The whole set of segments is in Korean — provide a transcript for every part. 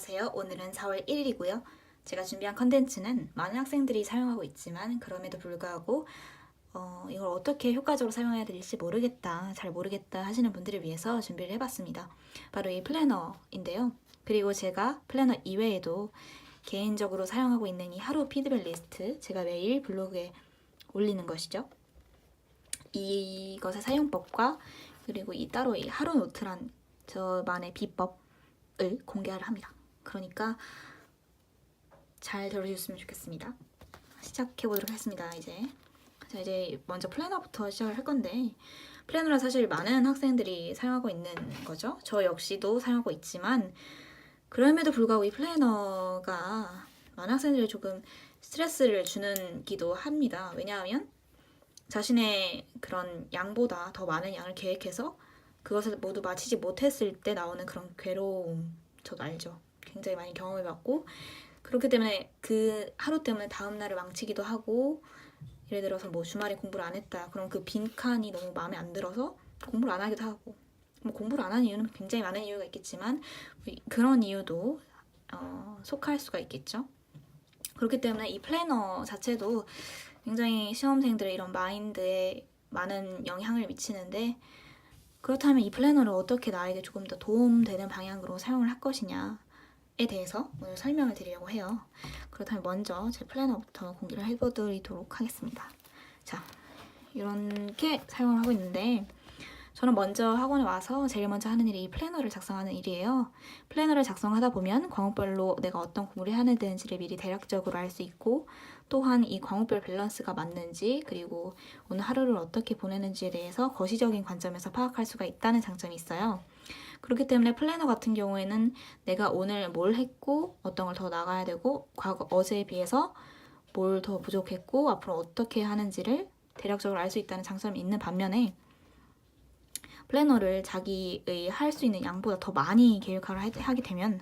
안녕하세요. 오늘은 4월 1일이고요. 제가 준비한 컨텐츠는 많은 학생들이 사용하고 있지만 그럼에도 불구하고 이걸 어떻게 효과적으로 사용해야 될지 모르겠다, 잘 모르겠다 하시는 분들을 위해서 준비를 해봤습니다. 바로 이 플래너인데요. 그리고 제가 플래너 이외에도 개인적으로 사용하고 있는 이 하루 피드백 리스트, 제가 매일 블로그에 올리는 것이죠. 이것의 사용법과 그리고 따로 이 하루 노트란 저만의 비법을 공개를 합니다. 그러니까 잘 들어주셨으면 좋겠습니다. 시작해보도록 하겠습니다. 이제 먼저 플래너부터 시작을 할 건데, 플래너는 사실 많은 학생들이 사용하고 있는 거죠. 저 역시도 사용하고 있지만 그럼에도 불구하고 이 플래너가 많은 학생들이 조금 스트레스를 주는기도 합니다. 왜냐하면 자신의 그런 양보다 더 많은 양을 계획해서 그것을 모두 마치지 못했을 때 나오는 그런 괴로움, 저도 알죠. 굉장히 많이 경험해봤고, 그렇기 때문에 그 하루 때문에 다음날을 망치기도 하고, 예를 들어서 뭐 주말에 공부를 안 했다, 그럼 그 빈칸이 너무 마음에 안 들어서 공부를 안 하기도 하고, 뭐 공부를 안 하는 이유는 굉장히 많은 이유가 있겠지만 그런 이유도 속할 수가 있겠죠. 그렇기 때문에 이 플래너 자체도 굉장히 시험생들의 이런 마인드에 많은 영향을 미치는데, 그렇다면 이 플래너를 어떻게 나에게 조금 더 도움되는 방향으로 사용을 할 것이냐에 대해서 오늘 설명을 드리려고 해요. 그렇다면 먼저 제 플래너부터 공개를 해보도록 하겠습니다. 자, 이렇게 사용을 하고 있는데, 저는 먼저 학원에 와서 제일 먼저 하는 일이 이 플래너를 작성하는 일이에요. 플래너를 작성하다 보면 과목별로 내가 어떤 공부를 해야 되는지를 미리 대략적으로 알 수 있고, 또한 이 과목별 밸런스가 맞는지, 그리고 오늘 하루를 어떻게 보내는지에 대해서 거시적인 관점에서 파악할 수가 있다는 장점이 있어요. 그렇기 때문에 플래너 같은 경우에는 내가 오늘 뭘 했고 어떤 걸 더 나가야 되고 어제에 비해서 뭘 더 부족했고 앞으로 어떻게 하는지를 대략적으로 알 수 있다는 장점이 있는 반면에, 플래너를 자기의 할 수 있는 양보다 더 많이 계획을 하게 되면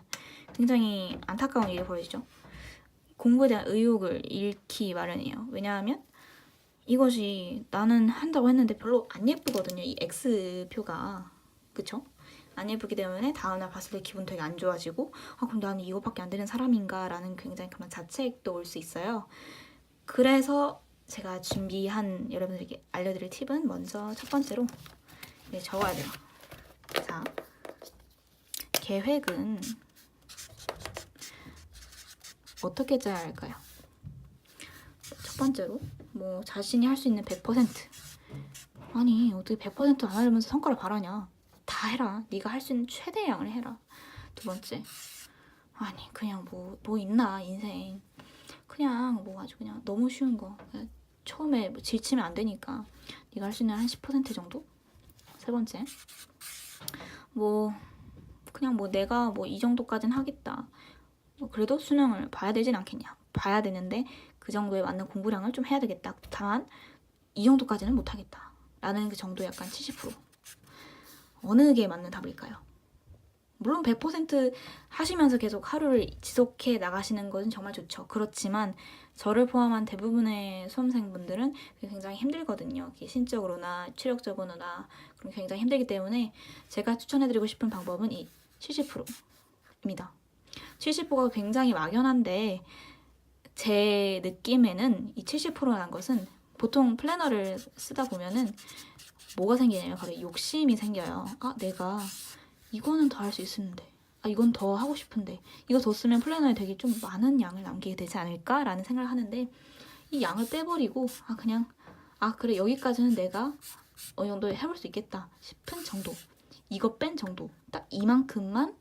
굉장히 안타까운 일이 벌어지죠. 공부에 대한 의욕을 잃기 마련이에요. 왜냐하면 이것이 나는 한다고 했는데 별로 안 예쁘거든요. 이 X표가. 그쵸? 안 예쁘기 때문에 다음날 봤을 때 기분 되게 안 좋아지고, 그럼 나는 이거밖에 안 되는 사람인가 라는 굉장히 그런 자책도 올 수 있어요. 그래서 제가 준비한 여러분들에게 알려드릴 팁은 먼저 첫 번째로 적어야 돼요. 자, 계획은 어떻게 짜야 할까요? 첫 번째로 뭐 자신이 할 수 있는 100%. 아니 어떻게 100%안 하려면서 성과를 바라냐. 다 해라. 네가 할 수 있는 최대 양을 해라. 두 번째, 아니 그냥 뭐 있나 인생. 그냥 뭐 아주 그냥 너무 쉬운 거. 처음에 뭐 지치면 안 되니까 네가 할 수 있는 한 10% 정도? 세 번째, 그냥 내가 이 정도까지는 하겠다. 그래도 수능을 봐야 되진 않겠냐. 봐야 되는데 그 정도에 맞는 공부량을 좀 해야 되겠다. 다만 이 정도까지는 못하겠다 라는 그 정도, 약간 70%. 어느 게 맞는 답일까요? 물론 100% 하시면서 계속 하루를 지속해 나가시는 것은 정말 좋죠. 그렇지만 저를 포함한 대부분의 수험생분들은 굉장히 힘들거든요. 신적으로나 체력적으로나 굉장히 힘들기 때문에 제가 추천해드리고 싶은 방법은 이 70%입니다. 70%가 굉장히 막연한데 제 느낌에는 이 70%라는 것은, 보통 플래너를 쓰다 보면은 뭐가 생기냐면 바로 욕심이 생겨요. 내가 이거는 더 할 수 있었는데, 이건 더 하고 싶은데, 이거 더 쓰면 플래너에 되게 좀 많은 양을 남기게 되지 않을까라는 생각을 하는데, 이 양을 빼버리고 그냥 그래 여기까지는 내가 어느 정도 해볼 수 있겠다 싶은 정도, 이거 뺀 정도, 딱 이만큼만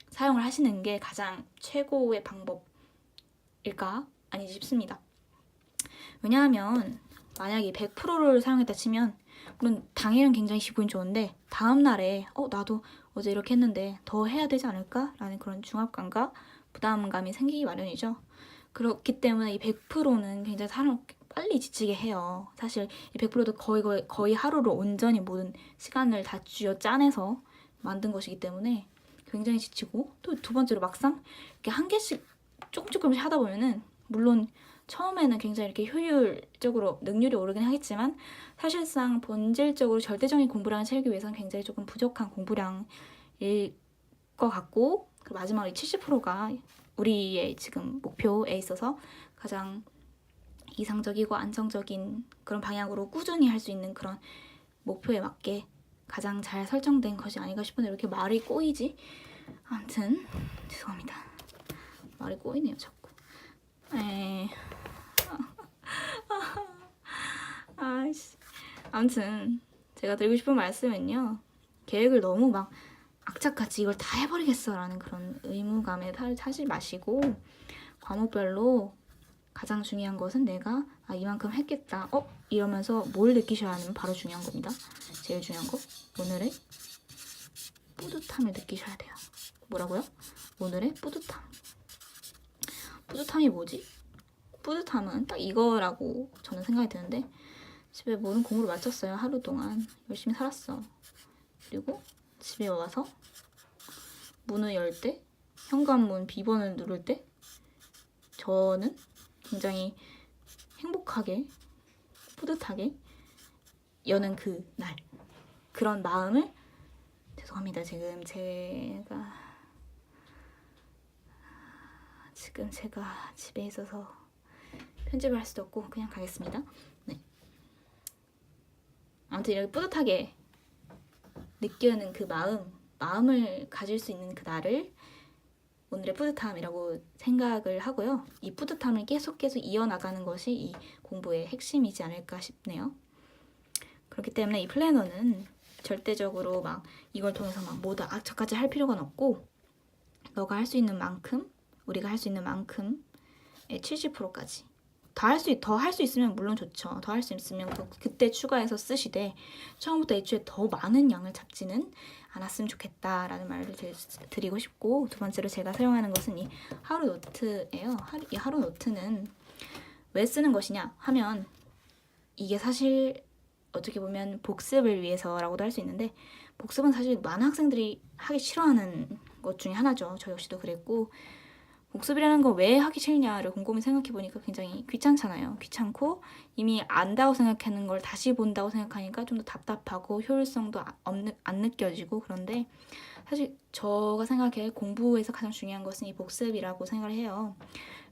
사용을 하시는 게 가장 최고의 방법일까 아니지 싶습니다. 왜냐하면 만약에 100%를 사용했다 치면, 물론 당일은 굉장히 기분이 좋은데 다음날에 나도 어제 이렇게 했는데 더 해야 되지 않을까? 라는 그런 중압감과 부담감이 생기기 마련이죠. 그렇기 때문에 이 100%는 굉장히 사람을 빨리 지치게 해요. 사실 이 100%도 거의 하루를 온전히 모든 시간을 다 쥐어 짜내서 만든 것이기 때문에 굉장히 지치고, 또 두 번째로 막상 이렇게 한 개씩 조금씩 하다 보면은, 물론 처음에는 굉장히 이렇게 효율적으로 능률이 오르긴 하겠지만 사실상 본질적으로 절대적인 공부량을 채우기 위해서는 굉장히 조금 부족한 공부량일 것 같고, 그 마지막으로 70%가 우리의 지금 목표에 있어서 가장 이상적이고 안정적인 그런 방향으로 꾸준히 할 수 있는 그런 목표에 맞게 가장 잘 설정된 것이 아닌가 싶은데 이렇게 말이 꼬이지? 아무튼 죄송합니다. 말이 꼬이네요 자꾸. 아이씨. 아무튼 제가 드리고 싶은 말씀은요. 계획을 너무 막 악착같이 이걸 다 해버리겠어라는 그런 의무감에 타지 마시고 과목별로 가장 중요한 것은 내가 이만큼 했겠다. 이러면서 뭘 느끼셔야 하는 바로 중요한 겁니다. 제일 중요한 거. 오늘의 뿌듯함을 느끼셔야 돼요. 뭐라고요? 오늘의 뿌듯함. 뿌듯함이 뭐지? 뿌듯함은 딱 이거라고 저는 생각이 드는데 집에 모든 공부를 마쳤어요. 하루 동안 열심히 살았어. 그리고 집에 와서 문을 열 때, 현관문 비번을 누를 때 저는 굉장히 행복하게, 뿌듯하게 여는 그 날. 그런 마음을 죄송합니다. 지금 제가 집에 있어서 편집을 할 수도 없고 그냥 가겠습니다. 네. 아무튼 이렇게 뿌듯하게 느끼는 그 마음을 가질 수 있는 그 날을 오늘의 뿌듯함이라고 생각을 하고요. 이 뿌듯함을 계속 이어나가는 것이 이 공부의 핵심이지 않을까 싶네요. 그렇기 때문에 이 플래너는 절대적으로 막 이걸 통해서 막 모두 악착같이 할 필요가 없고 너가 할 수 있는 만큼, 우리가 할 수 있는 만큼의 70%까지 더 할 수 있으면 물론 좋죠. 더 할 수 있으면 그때 추가해서 쓰시되 처음부터 애초에 더 많은 양을 잡지는 않았으면 좋겠다라는 말을 드리고 싶고, 두 번째로 제가 사용하는 것은 이 하루 노트예요. 이 하루 노트는 왜 쓰는 것이냐 하면 이게 사실 어떻게 보면 복습을 위해서라고도 할 수 있는데 복습은 사실 많은 학생들이 하기 싫어하는 것 중에 하나죠. 저 역시도 그랬고 복습이라는 거 왜 하기 싫냐를 곰곰이 생각해보니까 굉장히 귀찮잖아요. 귀찮고 이미 안다고 생각하는 걸 다시 본다고 생각하니까 좀 더 답답하고 효율성도 안 느껴지고 그런데 사실 제가 생각해 공부에서 가장 중요한 것은 이 복습이라고 생각을 해요.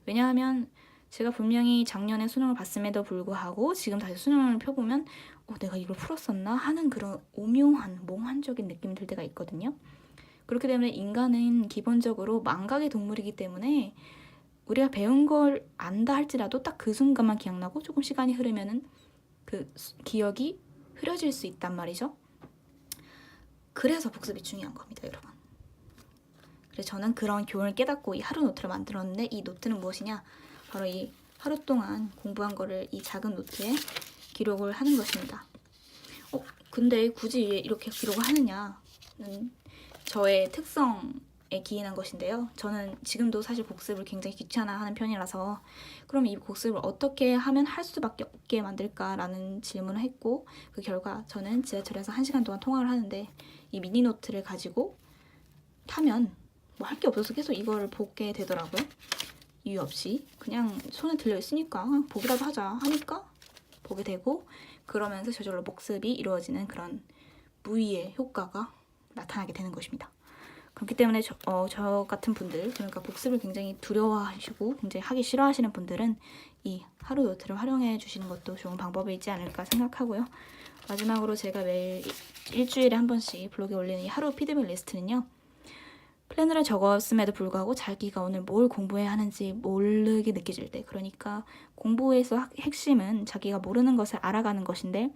왜냐하면 제가 분명히 작년에 수능을 봤음에도 불구하고 지금 다시 수능을 펴보면 내가 이걸 풀었었나 하는 그런 오묘한 몽환적인 느낌이 들 때가 있거든요. 그렇기 때문에 인간은 기본적으로 망각의 동물이기 때문에 우리가 배운 걸 안다 할지라도 딱 그 순간만 기억나고 조금 시간이 흐르면은 그 기억이 흐려질 수 있단 말이죠. 그래서 복습이 중요한 겁니다, 여러분. 그래서 저는 그런 교훈을 깨닫고 이 하루 노트를 만들었는데 이 노트는 무엇이냐? 바로 이 하루 동안 공부한 거를 이 작은 노트에 기록을 하는 것입니다. 근데 굳이 이렇게 기록을 하느냐는 저의 특성에 기인한 것인데요. 저는 지금도 사실 복습을 굉장히 귀찮아하는 편이라서 그럼 이 복습을 어떻게 하면 할 수밖에 없게 만들까라는 질문을 했고 그 결과 저는 지하철에서 1시간 동안 통화를 하는데 이 미니 노트를 가지고 타면 뭐 할 게 없어서 계속 이걸 보게 되더라고요. 이유 없이 그냥 손에 들려 있으니까 보기라도 하자 하니까 보게 되고 그러면서 저절로 복습이 이루어지는 그런 무의의 효과가 나타나게 되는 것입니다. 그렇기 때문에 저 같은 분들, 그러니까 복습을 굉장히 두려워하시고 굉장히 하기 싫어하시는 분들은 이 하루 노트를 활용해 주시는 것도 좋은 방법이지 않을까 생각하고요. 마지막으로 제가 매일 일주일에 한 번씩 블로그에 올리는 이 하루 피드백 리스트는요. 플래너를 적었음에도 불구하고 자기가 오늘 뭘 공부해야 하는지 모르게 느껴질 때, 그러니까 공부에서 핵심은 자기가 모르는 것을 알아가는 것인데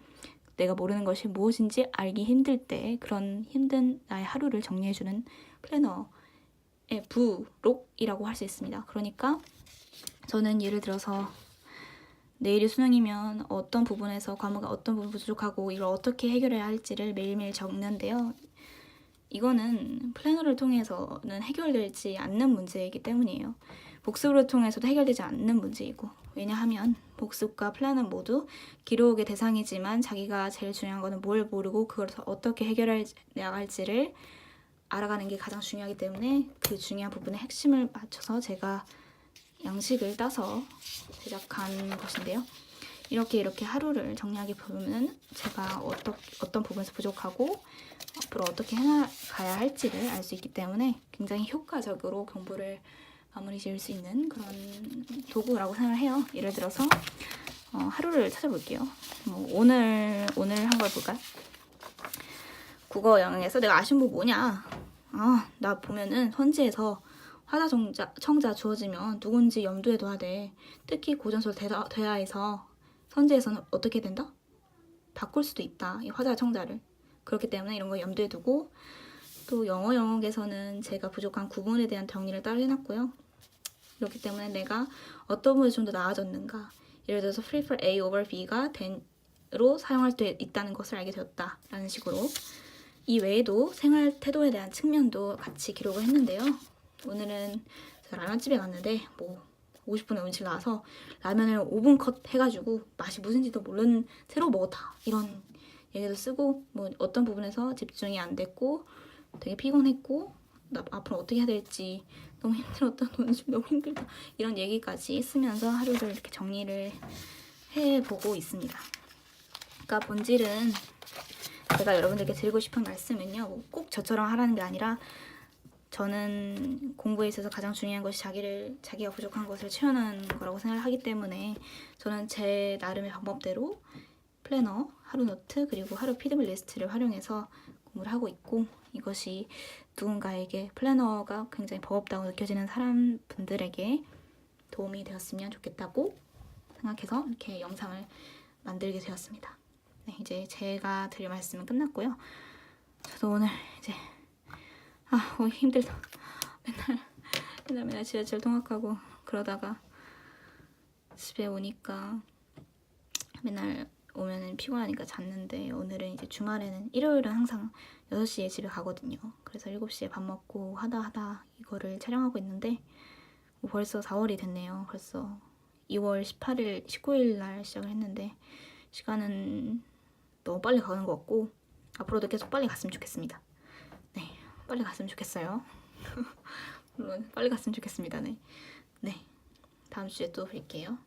내가 모르는 것이 무엇인지 알기 힘들 때 그런 힘든 나의 하루를 정리해주는 플래너의 부록이라고 할 수 있습니다. 그러니까 저는 예를 들어서 내일이 수능이면 어떤 부분에서 과목이 어떤 부분 부족하고 이걸 어떻게 해결해야 할지를 매일매일 적는데요. 이거는 플래너를 통해서는 해결되지 않는 문제이기 때문이에요. 복습을 통해서도 해결되지 않는 문제이고, 왜냐하면 복습과 플래너 모두 기록의 대상이지만 자기가 제일 중요한 거는 뭘 모르고 그걸 어떻게 해결해 나갈지를 알아가는 게 가장 중요하기 때문에 그 중요한 부분의 핵심을 맞춰서 제가 양식을 따서 제작한 것인데요. 이렇게 하루를 정리하게 보면 제가 어떤 부분에서 부족하고 앞으로 어떻게 해나가야 할지를 알 수 있기 때문에 굉장히 효과적으로 공부를 마무리 지을 수 있는 그런 도구라고 생각을 해요. 예를 들어서 하루를 찾아볼게요. 오늘 한 걸 볼까요? 국어 영역에서 내가 아쉬운 거 뭐냐? 나 보면은 선지에서 화자청자 주어지면 누군지 염두에 둬야 돼. 특히 고전술 대하에서 선지에서는 어떻게 된다? 바꿀 수도 있다. 이 화자청자를. 그렇기 때문에 이런 거 염두에 두고 또 영어 영역에서는 제가 부족한 구문에 대한 정리를 따로 해놨고요. 그렇기 때문에 내가 어떤 부분이 좀 더 나아졌는가. 예를 들어서 free for A over B가 로 사용할 수 있다는 것을 알게 되었다. 라는 식으로 이 외에도 생활 태도에 대한 측면도 같이 기록을 했는데요. 오늘은 제가 라면집에 갔는데 50분에 음식 나와서 라면을 5분 컷 해가지고 맛이 무슨지도 모르는 채로 먹었다. 이런 얘기도 쓰고 어떤 부분에서 집중이 안 됐고 되게 피곤했고 나 앞으로 어떻게 해야 될지 너무 힘들었다. 오늘 좀 너무 힘들다. 이런 얘기까지 쓰면서 하루를 이렇게 정리를 해보고 있습니다. 그러니까 본질은 제가 여러분들께 드리고 싶은 말씀은요. 꼭 저처럼 하라는 게 아니라 저는 공부에 있어서 가장 중요한 것이 자기가 부족한 것을 채우는 거라고 생각을 하기 때문에 저는 제 나름의 방법대로 플래너, 하루 노트, 그리고 하루 피드백 리스트를 활용해서 공부를 하고 있고 이것이 누군가에게 플래너가 굉장히 버겁다고 느껴지는 사람분들에게 도움이 되었으면 좋겠다고 생각해서 이렇게 영상을 만들게 되었습니다. 네, 이제 제가 드릴 말씀은 끝났고요. 저도 오늘 이제 오늘 힘들다. 맨날 지하철 통학하고 그러다가 집에 오니까 맨날 오면은 피곤하니까 잤는데 오늘은 이제 주말에는 일요일은 항상 6시에 집에 가거든요. 그래서 7시에 밥 먹고 하다 이거를 촬영하고 있는데 벌써 4월이 됐네요. 벌써 2월 18일, 19일 날 시작을 했는데 시간은 너무 빨리 가는 것 같고 앞으로도 계속 빨리 갔으면 좋겠습니다. 네, 빨리 갔으면 좋겠어요. 물론 빨리 갔으면 좋겠습니다. 네, 다음 주에 또 뵐게요.